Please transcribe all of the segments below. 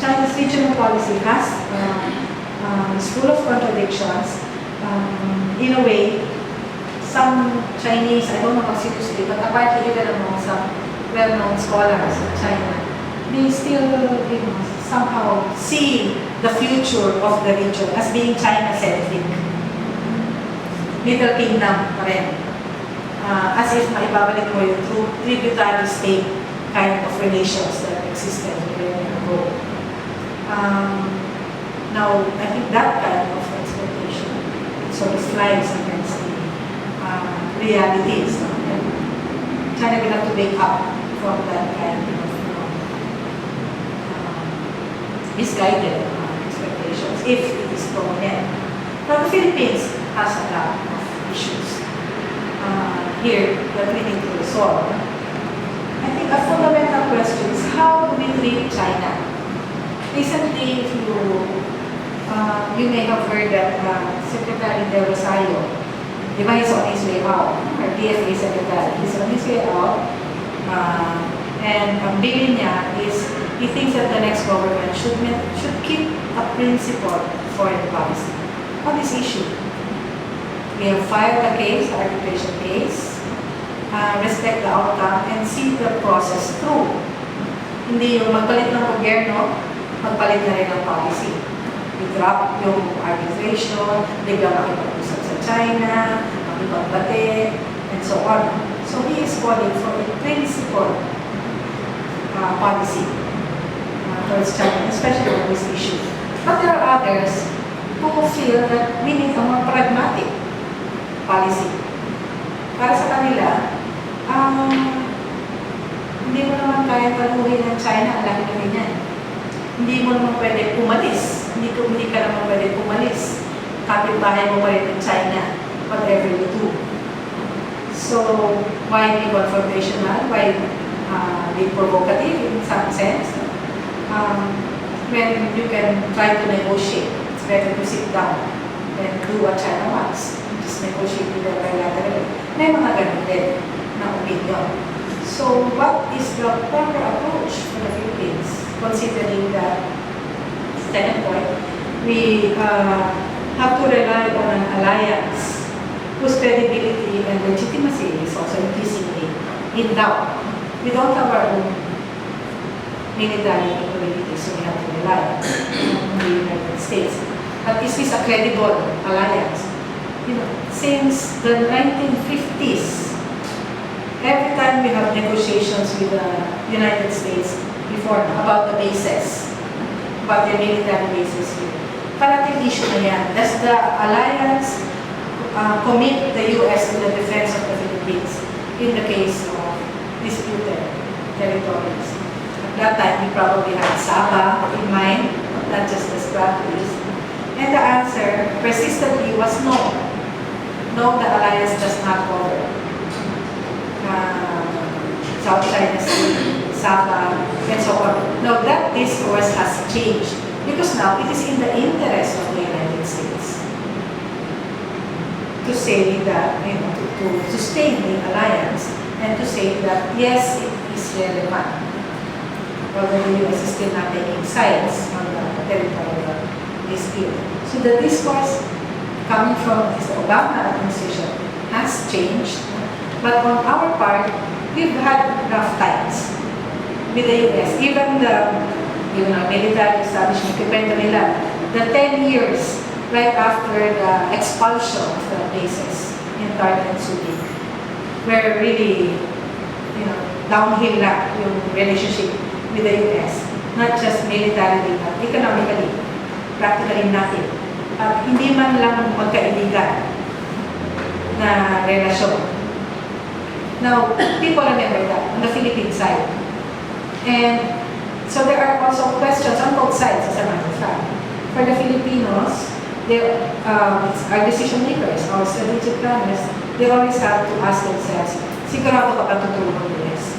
China's regional policy is full of contradictions. In a way, some Chinese, I don't know how seriously, but apparently even among some well-known scholars in China, they still somehow see the future of the region as being China-centric. Middle Kingdom pa rin. As if maibabalik mo yung tributary state kind of relations that existed during ago. Now, I think that kind of expectation sort of flies against the realities. No? China will have to wake up from that kind of misguided expectations, if it is prominent. Now, the Philippines has a lot of issues here that we need to resolve. I think a fundamental question is, how do we treat China? Recently, if you may have heard that Secretary De Rosario, he's on his way out, our DFA Secretary, he's on his way out, and ang bilin niya is, he thinks that the next government should keep a principled foreign policy on this issue. We have filed a case, arbitration case, respect the outcome, and see the process through. Hindi yung magpalit ng gobyerno, magpalit na rin ang policy. We drop yung arbitration, biglang makipag-usap sa China, makipagbate, and so on. So he is calling for a principled policy towards China, especially on this issue. But there are others who feel that we need a more pragmatic policy. Para sa kanila, hindi mo naman kaya paluhin ng China, ang laki naman yan. Hindi mo naman pwede umalis. Hindi ka naman pwede umalis. Kapitbahay mo pa rin ng China, whatever you do. So, why be confrontational? Why be provocative in some sense? When you can try to negotiate, it's better to sit down and do what China wants. Just negotiate with them bilaterally. May mga ganun din na opinion. So, what is the proper approach for the Philippines, considering that, second point, we have to rely on an alliance whose credibility and legitimacy is also increasingly in doubt. We don't have our own military capabilities, so we have to rely on the United States. But is this a credible alliance? Since the 1950s, every time we have negotiations with the United States before about the bases, about the military bases here, parating issue na yan. Does the alliance commit the U.S. to the defense of the Philippines in the case of disputed territories? At that time, we probably had Sabah in mind, not just the Quandaries. And the answer persistently was no. No, the alliance does not cover South China Sea, Sabah, and so on. Now that discourse has changed because now it is in the interest of the United States to say that, to sustain the alliance and to say that yes, it is relevant. Although the U.S. is still not taking sides on the territorial dispute. So the discourse coming from the Obama administration has changed. But on our part, we've had rough times with the U.S. Even the military establishment, kikwento nila, the 10 years right after the expulsion of the bases in Tartu and Subic, were really, downhill na yung relationship with the U.S. Not just militarily, but economically, practically nothing. At hindi man lang magkaibigan na relasyon. Now, people remember that on the Philippine side. And so there are also questions on both sides, as a matter of fact. For the Filipinos, our decision makers, our strategic planners, they always have to ask themselves, sigurado ka ba tutulong ang US?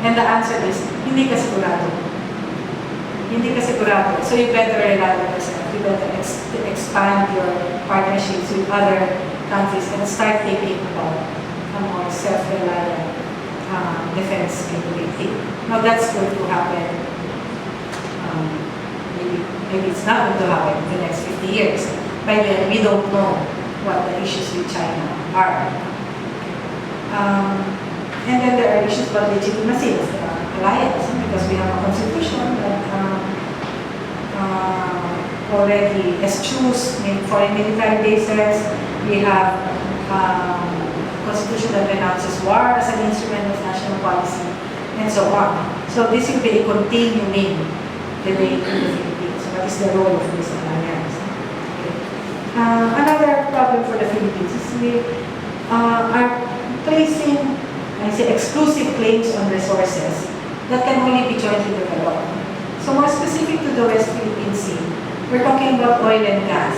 And the answer is, hindi ka sigurado. Hindi ka sigurado. So you better rely on yourself. You better expand your partnerships with other countries and start thinking about a more self-reliant defense capability. Now that's going to happen. Maybe it's not going to happen in the next 50 years. By then, we don't know what the issues with China are. And then there are issues about legitimacy of the alliance, because we have a constitution that already eschews foreign military bases. We have a constitution that renounces war as an instrument of national policy, and so on. So this will be a continuing debate in the Philippines. What is the role of this alliance? Okay. Another problem for the Philippines is we are placing, I say, exclusive claims on resources that can only be jointly developed. So more specific to the West Philippine Sea, we're talking about oil and gas,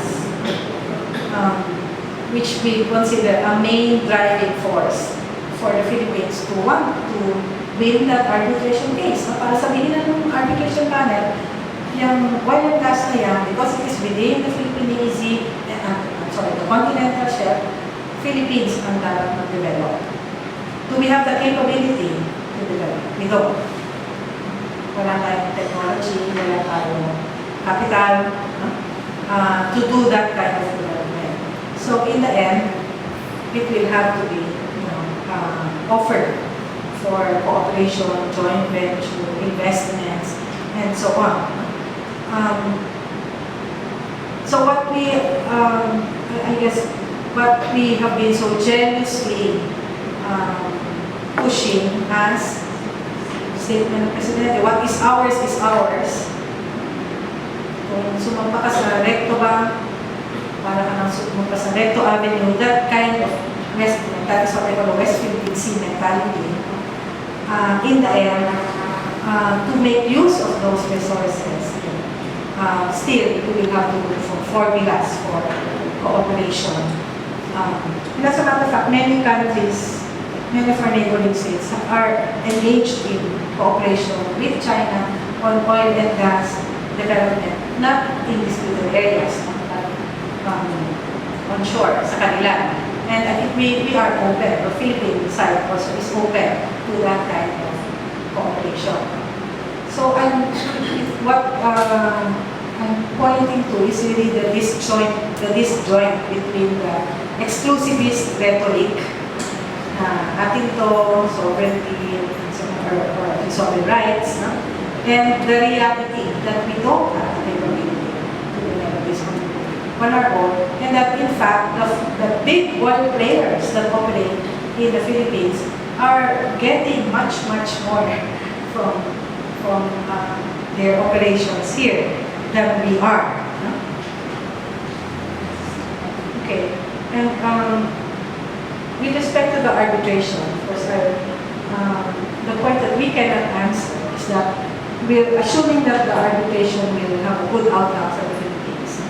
which we consider a main driving force for the Philippines to want to win that arbitration case. So para sabihin na ng arbitration panel, yung oil and gas na yan, because it is within the Philippine EEZ, the continental shelf, Philippines ang dapat mag-develop. Do we have the capability to develop? We don't. Wala tayong technology, wala tayong capital to do that kind of development. So in the end, it will have to be offered for cooperation, joint venture, investments, and so on. So what we, I guess, what we have been so jealously pushing as statement ng Presidente, what is ours is ours. Kung sumampa ka sa recto ba, para ka nang sumampa sa recto avenue, that kind of West, that is what I call West Philippine Sea mentality. In the end, to make use of those resources, still we will have to look for formulas for cooperation. And as a matter of fact, many countries, many of our neighboring states are engaged in cooperation with China on oil and gas development, not in disputed areas, but onshore, sa kanila. And I think we are open, the Philippine side also is open to that kind of cooperation. So what I'm pointing to is really the disjoint between the exclusivist rhetoric, atin to, sovereignty, or sovereign rights, no? And the reality that we don't have the capability to develop this on our own, and that in fact the big oil players that operate in the Philippines are getting much more from their operations here than we are. No? Okay, and with respect to the arbitration, of course, the point that we cannot answer is that we're assuming that the arbitration will have a good outcome for the Philippines.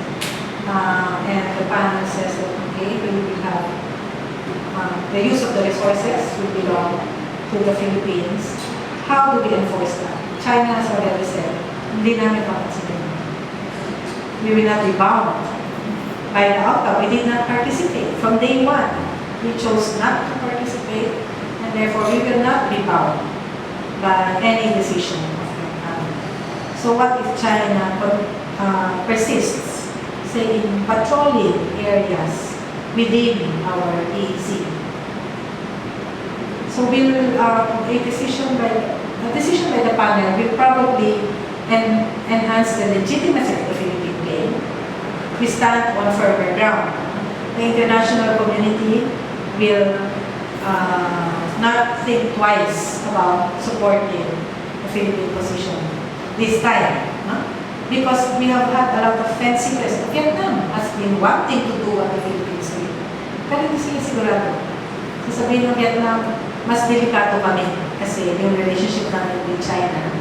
And the panel says that, okay, we will have the use of the resources will belong to the Philippines. How do we enforce that? China has already said, hindi namin papansinin. We will not be bound by the outcome. We did not participate. From day one, we chose not to participate, and therefore we will not be bound by any decision of the panel. So what if China persists, say, in patrolling areas within our EEZ? So a decision by the panel will probably enhance the legitimacy of the Philippine claim. We stand on firmer ground. The international community will not think twice about supporting the Philippine position this time. No? Because we have had a lot of fence-sitters. Vietnam has been wanting to do what the Philippines did. Pero hindi sila sigurado. Sasabihin ng Vietnam, mas delikado kami kasi yung relationship namin with China,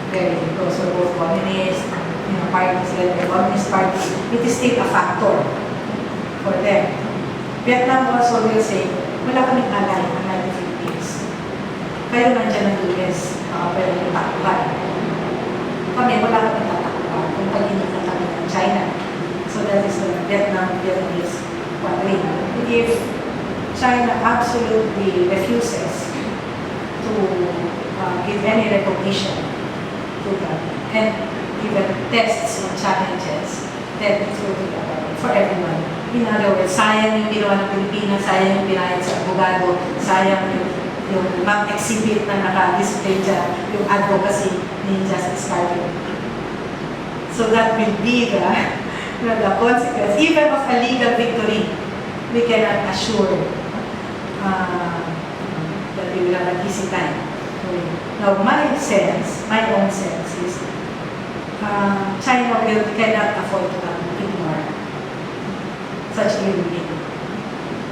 very close. We're both communist, parties, communist parties. It is still a factor for them. Vietnam also will say, wala kaming alay, unlike the Philippines. Kayo nandiyan ng US, pwede yung takuhan. Kami, wala kaming takuhan kung pag-init na kami ng China. So that is the Vietnamese quadrille. If China absolutely refuses to give any recognition to them and even tests or challenges, then it will be a problem for everyone. In other words, sayang yung ginawa ng Pilipinas, sayang yung binayad sa abogado, sayang yung mag-exhibit na naka-display dyan, yung advocacy ni Justice Carter. So that will be the consequence. Even of a legal victory, we cannot assure that we will have an easy time. Now, my own sense is China cannot afford to ignore such a ruling.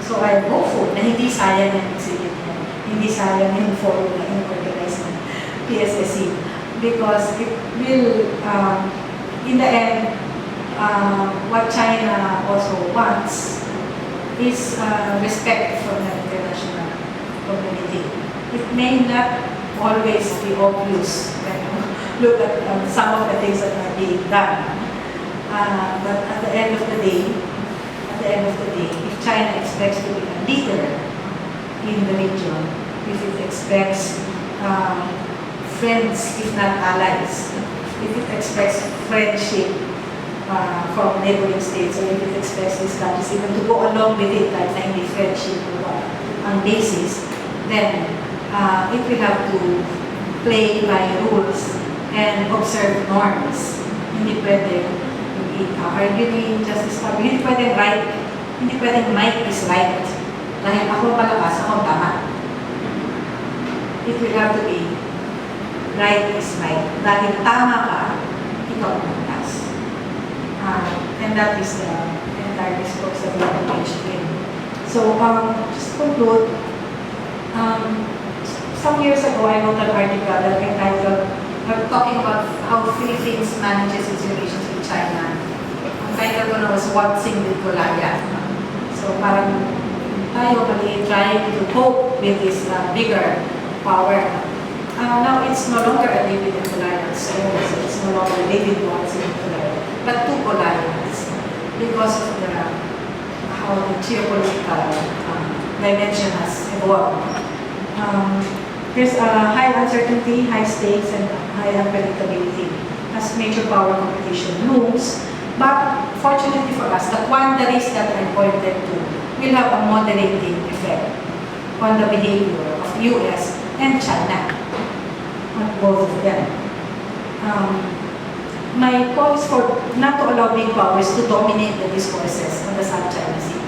So I'm hopeful na hindi sayang yung exhibit niya, hindi sayang yung forum na in-organize ng PSSC, because it will, in the end, what China also wants is respect from the international community. It may not always be obvious when you look at some of the things that are being done. But at the end of the day, if China expects to be a leader in the region, if it expects friends, if not allies, if it expects friendship from neighboring states, or if it expects these countries even to go along with it, like hindi friendship on basis, then it will have to play by rules and observe norms. Hindi pwede arguing justice for hindi pwedeng right, hindi pwedeng might is right. Dahil ako malakas, ako tama. It will have to be right is right. Dahil tama ka, ikaw malakas. And that is the entire discourse that we have engaged in. So, just to conclude, some years ago I wrote an article that entitled talking about how Philippines manages its relations with China. Ang title ko na was Waltzing with Goliath. So parang tayo mali trying to cope with this bigger power. Now it's no longer a David and Goliath story, so it's no longer David waltzing with Goliath, but two Goliaths because of how the geopolitical dimension has evolved. There's high uncertainty, high stakes, and high unpredictability as major power competition looms. But fortunately for us, the Quandaries that I pointed to will have a moderating effect on the behavior of US and China, on both of them. My call is for not to allow big powers to dominate the discourses on the South China Sea.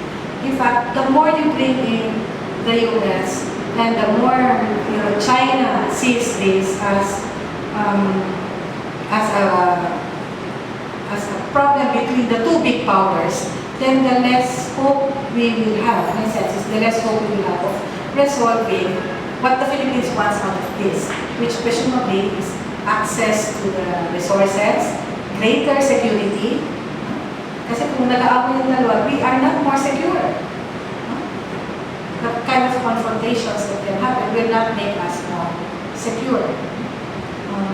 In fact, the more you bring in the US, and the more China sees this as a problem between the two big powers, then the less hope we will have. My sense is the less hope we will have of resolving what the Philippines wants out of this, which presumably is access to the resources, greater security. Kasi kung nag-aaway yung dalawa, we are not more secure. The kind of confrontations that can happen will not make us more secure.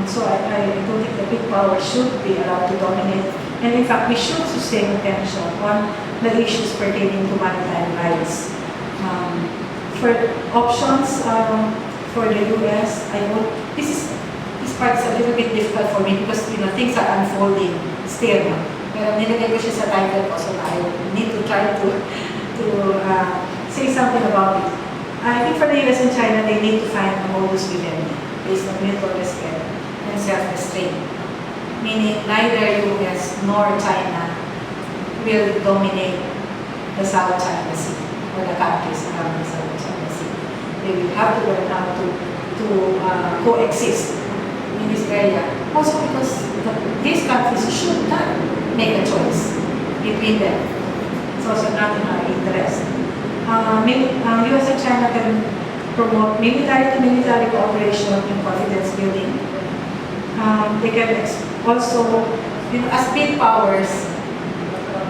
So I don't think the big power should be allowed to dominate. And in fact, we should sustain attention on the issues pertaining to maritime rights. For options for the US, I hope this part is a little bit difficult for me because things are unfolding still. Pero nilagay ko siya sa title ko, so I need to try to say something about it. I think for the US and China, they need to find a modus vivendi based on mutual respect and self-restraint. Meaning neither US nor China will dominate the South China Sea or the countries around the South China Sea. They will have to learn how to coexist in this area. Also because these countries should not make a choice between them. It's also not in our interest. US and China can promote military-to-military cooperation in confidence building. They can also, as big powers,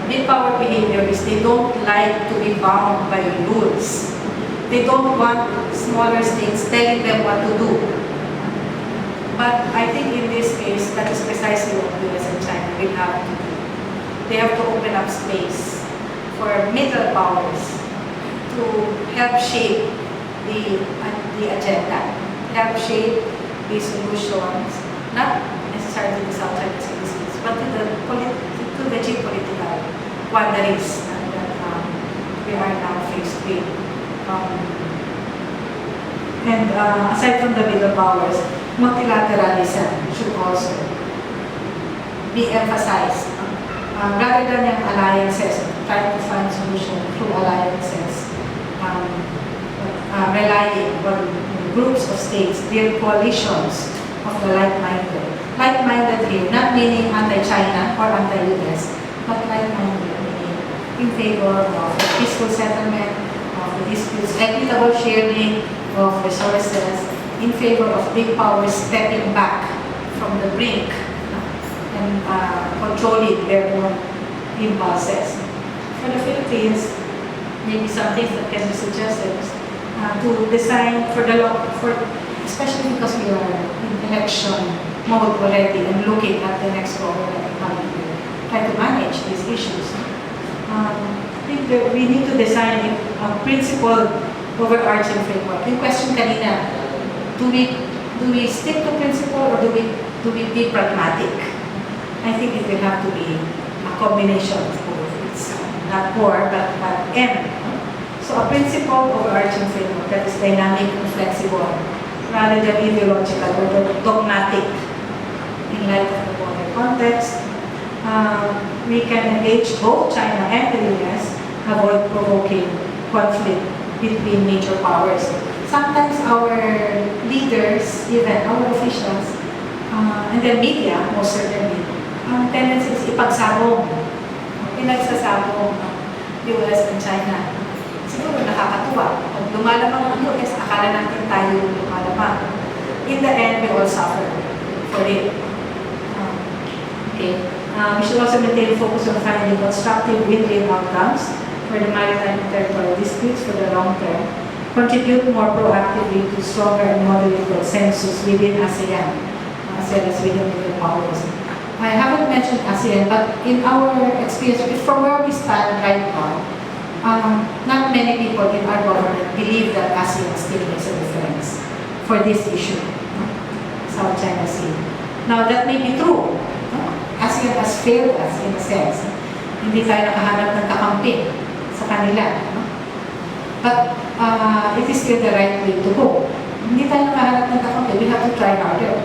big power behavior is they don't like to be bound by rules. They don't want smaller states telling them what to do. But I think in this case, that is precisely what the US and China will have to do. They have to open up space for middle powers to help shape the agenda, help shape the solutions, not necessarily to the South China Sea disputes, but to the geopolitical quandaries that we are now faced with. And aside from the middle powers, multilateralism should also be emphasized. Rather than yung alliances, trying to find solution through alliances, relying on groups of states, their coalitions of the like-minded. Like-minded here, not meaning anti-China or anti-US, but like-minded, meaning in favor of the peaceful settlement of the disputes, equitable sharing of resources, in favor of big powers stepping back from the brink and controlling their own impulses. For the Philippines, maybe some things that can be suggested to design for the long, especially because we are in election mode already and looking at the next government coming year, try to manage these issues. I think that we need to design a principled overarching framework. Yung question kanina, do we stick to principle or do we be pragmatic? I think it will have to be a combination of both. It's not or, but and. So a principle overarching framework that is dynamic and flexible rather than ideological or dogmatic in light of the broader context. We can engage both China and the US, avoid provoking conflict between major powers. Sometimes our leaders, even our officials, and then media, most certainly, tendency is ipagsabong. Pinagsasabong US and China. Siguro nakakatuwa. Pag lumalamang ang US, akala natin tayo lumalamang. In the end, we all suffer for it. We should also maintain focus on finding constructive win-win outcomes for the maritime and territorial disputes for the long term, contribute more proactively to stronger and moderate consensus within ASEAN, as well as within the powers. I haven't mentioned ASEAN, but in our experience, from where we stand right now, not many people in our government believe that ASEAN still makes a difference for this issue, South China Sea. Now, that may be true. ASEAN has failed us in a sense. Hindi tayo nakahanap ng kakampi sa kanila. But it is still the right way to go. Hindi tayo nakahanap ng kakampi. We have to try harder.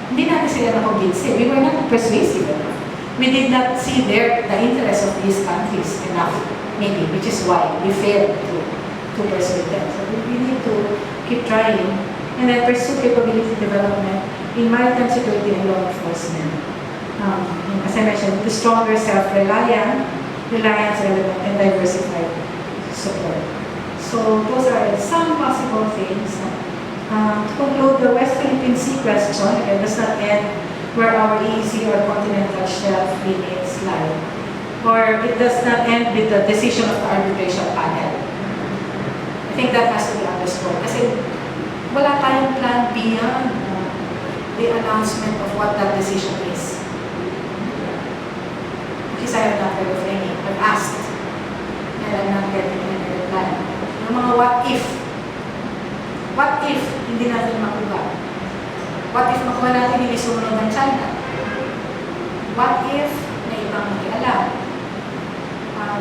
Hindi natin sila na-convince. We were not persuasive enough. We did not see the interest of these countries enough, maybe, which is why we failed to persuade them. So we need to keep trying and then pursue capability development in maritime security and law enforcement. As I mentioned, the stronger self-reliance, relevant, and diversified support. So those are some possible things. To conclude, the West Philippine Sea question, again, does not end where our EEZ or continental shelf limits lie. Or it does not end with the decision of the arbitration panel. I think that has to be underscored. Kasi wala tayong plan beyond the announcement of what that decision is. Because I have not heard of any. I've asked, and I'm not getting any reply. Yung mga what if hindi natin makuha? What if makuha natin hindi sumunod ng China? What if may ibang makialam?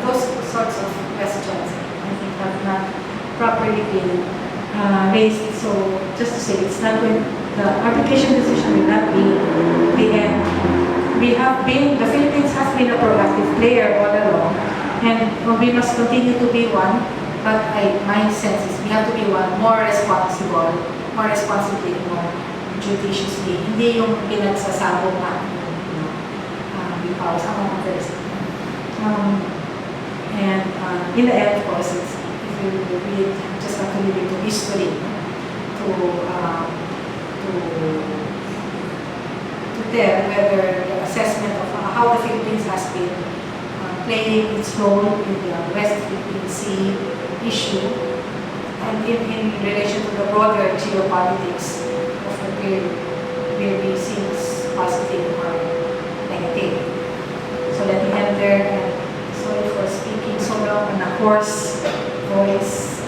Those sorts of questions, I think, have not properly been raised. So, just to say, it's not going, the arbitration decision will not be the end. The Philippines has been a proactive player all along, and we must continue to be one, but my sense is we have to be one more responsible, more responsibly, more judiciously. Hindi yung pinagsasabog na powers among others. And in the end, of course, if you read, just have to leave it to history to tell whether the assessment of how the Philippines has been playing its role in the West Philippine Sea issue and in relation to the broader geopolitics of the period, will be seen as positive or negative. So let me end there, and sorry for speaking so long and a hoarse voice.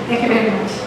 Thank you very much.